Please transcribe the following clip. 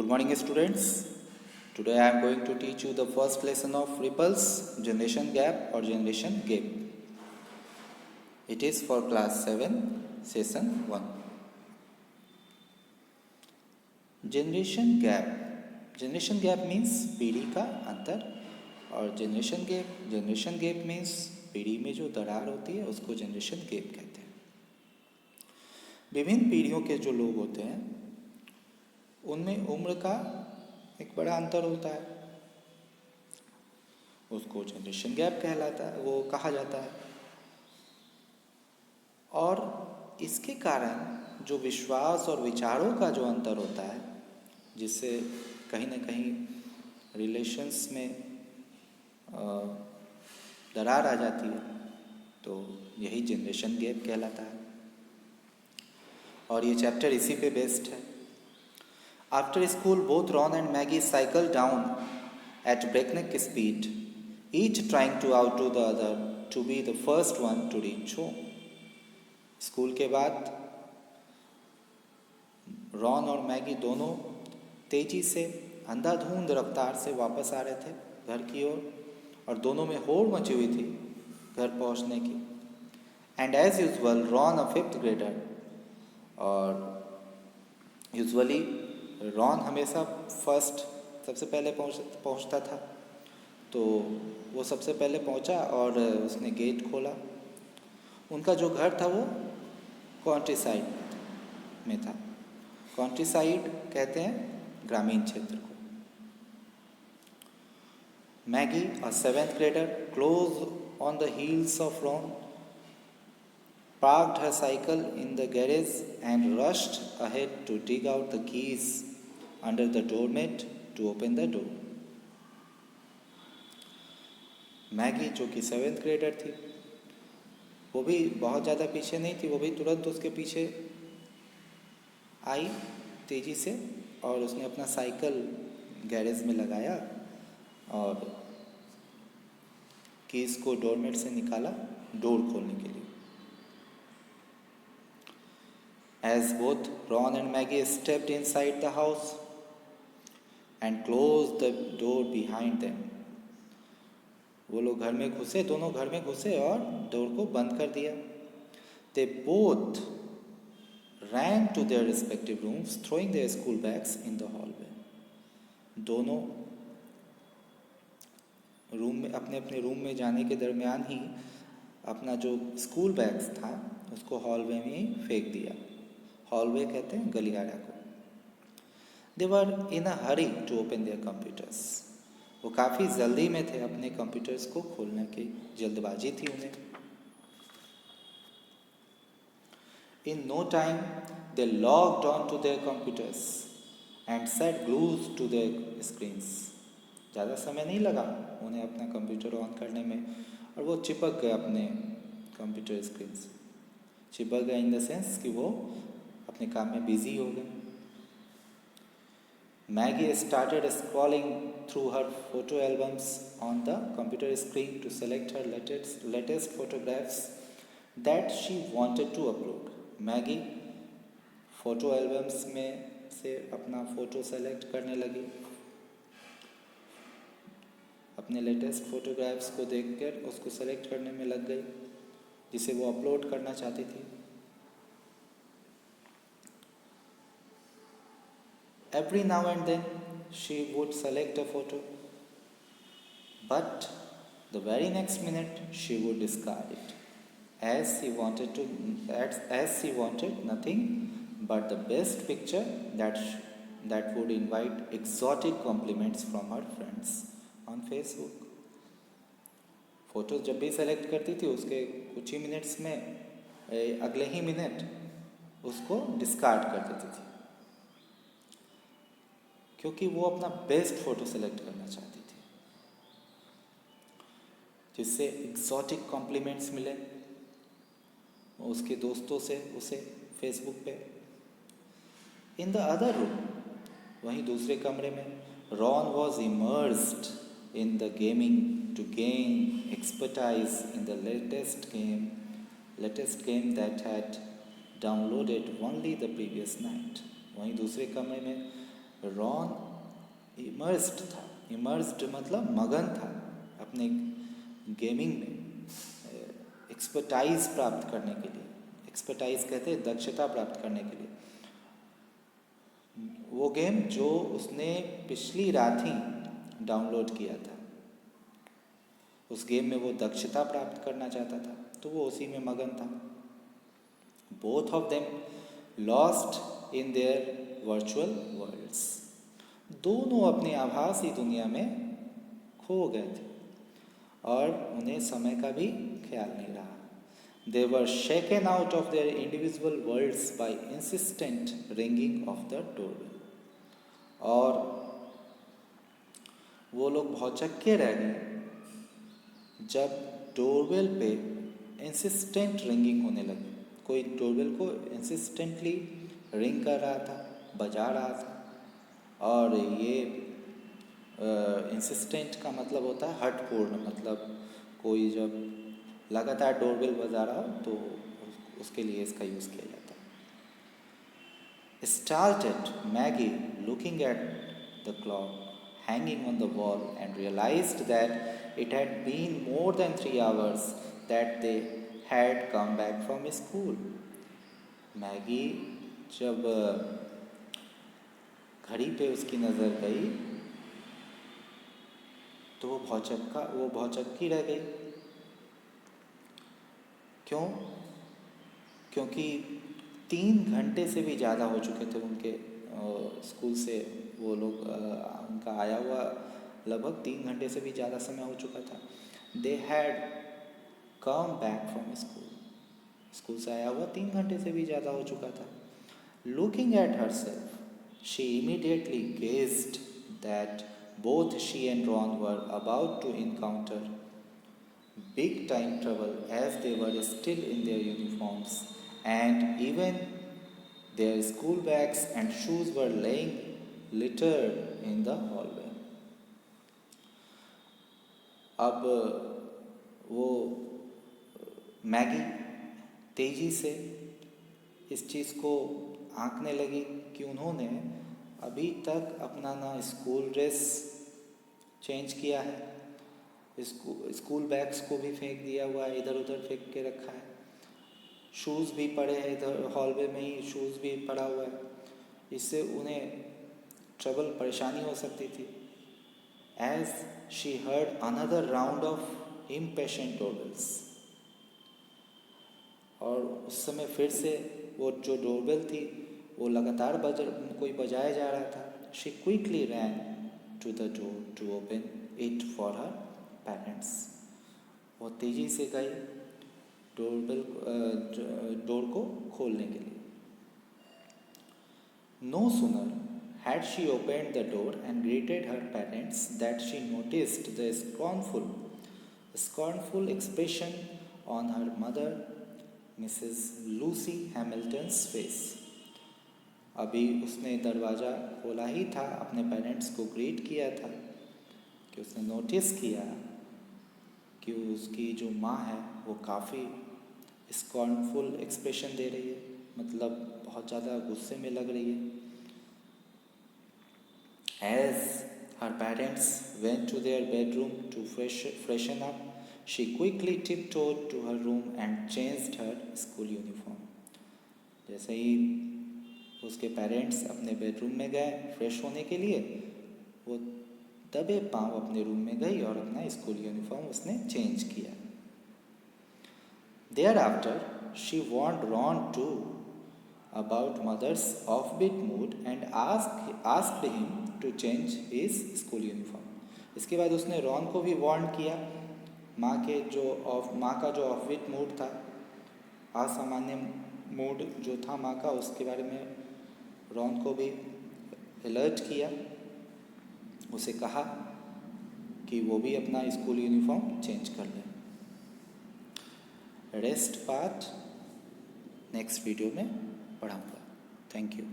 Good morning, students. Today I am going to teach you the first lesson of ripples, generation gap or generation gap. It is for class 7, session 1. Generation gap. Generation gap means पीढ़ी का अंतर और generation gap means पीढ़ी में जो दरार होती है उसको generation gap कहते हैं. विभिन्न पीढ़ियों के जो लोग होते हैं उनमें उम्र का एक बड़ा अंतर होता है, उसको जनरेशन गैप कहलाता है, वो कहा जाता है. और इसके कारण जो विश्वास और विचारों का जो अंतर होता है, जिससे कहीं ना कहीं रिलेशंस में दरार आ जाती है, तो यही जनरेशन गैप कहलाता है. और ये चैप्टर इसी पे बेस्ड है. After school, both Ron and Maggie cycled down at breakneck speed, each trying to outdo the other to be the first one to reach home. School के बाद रॉन और मैगी दोनों तेजी से अंधाधुंध रफ्तार से वापस आ रहे थे घर की ओर, और दोनों में होड़ मची हुई थी घर पहुंचने की. And as usual Ron a fifth grader, और यूजुअली रॉन हमेशा फर्स्ट सबसे पहले पहुंचता था, तो वो सबसे पहले पहुंचा और उसने गेट खोला. उनका जो घर था वो कंट्री साइड में था. कंट्री साइड कहते हैं ग्रामीण क्षेत्र को. Maggi a seventh grader close on the heels of Ron parked her cycle in the garage and rushed ahead to dig out the keys under the doormat to open the door. Maggi जो कि seventh grader थी, वो भी बहुत ज़्यादा पीछे नहीं थी, वो भी तुरंत उसके पीछे आई तेज़ी से, और उसने अपना साइकिल गैरेज में लगाया और कीज को डोरमेट से निकाला डोर खोलने के लिए. As both Ron and Maggie stepped inside the house and closed the door behind them, वो लोग घर में घुसे, दोनों घर में घुसे और डोर को बंद कर दिया. They both ran to their respective rooms, throwing their school bags in the hallway. दोनों रूम में अपने अपने रूम में जाने के दरमियान ही अपना जो स्कूल बैग्स था उसको हॉलवे में ही फेंक दिया. हॉलवे कहते हैं गलियारा को. They were in a hurry to open their computers, वो काफ़ी जल्दी में थे अपने कंप्यूटर्स को खोलने की जल्दबाजी थी उन्हें. In no time they logged on to their computers and set glues to their screens. ज़्यादा समय नहीं लगा उन्हें अपना कंप्यूटर ऑन करने में, और वो चिपक गए अपने कंप्यूटर स्क्रीन से. चिपक गए इन द सेंस कि वो अपने काम में बिजी हो गए. Maggie started scrolling through her photo albums on the computer screen to select her latest photographs that she wanted to upload. Maggie photo albums में से अपना फ़ोटो सेलेक्ट करने लगी. अपने लेटेस्ट फोटोग्राफ्स को देखकर उसको सेलेक्ट करने में लग गई जिसे वो अपलोड करना चाहती थी. Every now and then she would select a photo, but the very next minute she would discard it, as she wanted nothing but the best picture that would invite exotic compliments from her friends on Facebook. Photo जब भी select करती थी उसके कुछ ही minutes में अगले ही minute उसको discard कर देती थी, क्योंकि वो अपना बेस्ट फ़ोटो सेलेक्ट करना चाहती थी जिससे एग्जॉटिक कॉम्प्लीमेंट्स मिले उसके दोस्तों से उसे फेसबुक पे. इन द अदर रूम, वहीं दूसरे कमरे में, Ron was immersed in the gaming to gain expertise in the latest game that had downloaded only the previous night. वहीं दूसरे कमरे में रॉन इमर्स्ड था, इमर्स्ड मतलब मगन था अपने गेमिंग में, एक्सपर्टाइज प्राप्त करने के लिए, एक्सपर्टाइज कहते हैं दक्षता प्राप्त करने के लिए। वो गेम जो उसने पिछली रात ही डाउनलोड किया था, उस गेम में वो दक्षता प्राप्त करना चाहता था, तो वो उसी में मगन था। Both of them lost in their virtual worlds, दोनों अपनी आभासी दुनिया में खो गए थे और उन्हें समय का भी ख्याल नहीं रहा। They were shaken out of their individual worlds by insistent ringing of the doorbell. और वो लोग भौचक्के रह गए जब डोरबेल पे इंसिस्टेंट रिंगिंग होने लगी। कोई डोरबेल को इंसिस्टेंटली रिंग कर रहा था, बजा रहा था। और ये इंसिस्टेंट का मतलब होता है हठपूर्ण, मतलब कोई जब लगातार डोरबेल बजा रहा हो तो उसके लिए इसका यूज़ किया जाता है। Startled, Maggie looking at the clock hanging on the wall and realized that it had been more than 3 hours that they had come back from school. Maggi जब घड़ी पे उसकी नज़र गई तो वो भौचक्की रह गई। क्यों? क्योंकि 3 घंटे से भी ज़्यादा हो चुके थे उनके स्कूल से, वो लोग उनका आया हुआ लगभग 3 घंटे से भी ज़्यादा समय हो चुका था। They had come back from school, school से आया हुआ 3 घंटे से भी ज़्यादा हो चुका था। Looking at herself she immediately gazed that both she and Ron were about to encounter big time trouble as they were still in their uniforms and even their school bags and shoes were laying littered in the hallway. अब वो Maggi तेजी से इस चीज़ को आंकने लगी कि उन्होंने अभी तक अपना ना स्कूल ड्रेस चेंज किया है, स्कूल बैग्स को भी फेंक दिया हुआ है, इधर उधर फेंक के रखा है, शूज़ भी पड़े हैं इधर हॉलवे में ही, शूज़ भी पड़ा हुआ है। इससे उन्हें ट्रबल परेशानी हो सकती थी। As she heard another round of impatient doorbells, और उस समय फिर से वो जो डोरबेल थी वो लगातार कोई बजाया जा रहा था। She quickly ran to the door to open it for her parents, वो तेजी से गई डोर को खोलने के लिए। No sooner had she opened the door and greeted her parents that she noticed the scornful expression on her mother, Mrs. Lucy Hamilton's face. अभी उसने दरवाज़ा खोला ही था, अपने पेरेंट्स को ग्रीट किया था कि उसने नोटिस किया कि उसकी जो माँ है वो काफ़ी स्कॉर्नफुल एक्सप्रेशन दे रही है, मतलब बहुत ज़्यादा गुस्से में लग रही है। As her parents went to their bedroom to freshen up, she quickly tiptoed to her room and changed her school uniform. जैसे ही उसके पेरेंट्स अपने बेडरूम में गए फ्रेश होने के लिए, वो दबे पांव अपने रूम में गई और अपना स्कूल यूनिफॉर्म उसने चेंज किया। Thereafter, she warned Ron too about mother's offbeat mood and asked him to change his school uniform. इसके बाद उसने रॉन को भी वार्न किया, माँ का जो ऑफबीट मूड था, असामान्य मूड जो था माँ का, उसके बारे में रॉन को भी अलर्ट किया। उसे कहा कि वो भी अपना स्कूल यूनिफॉर्म चेंज कर ले। रेस्ट पार्ट नेक्स्ट वीडियो में पढ़ाऊँगा। Thank you.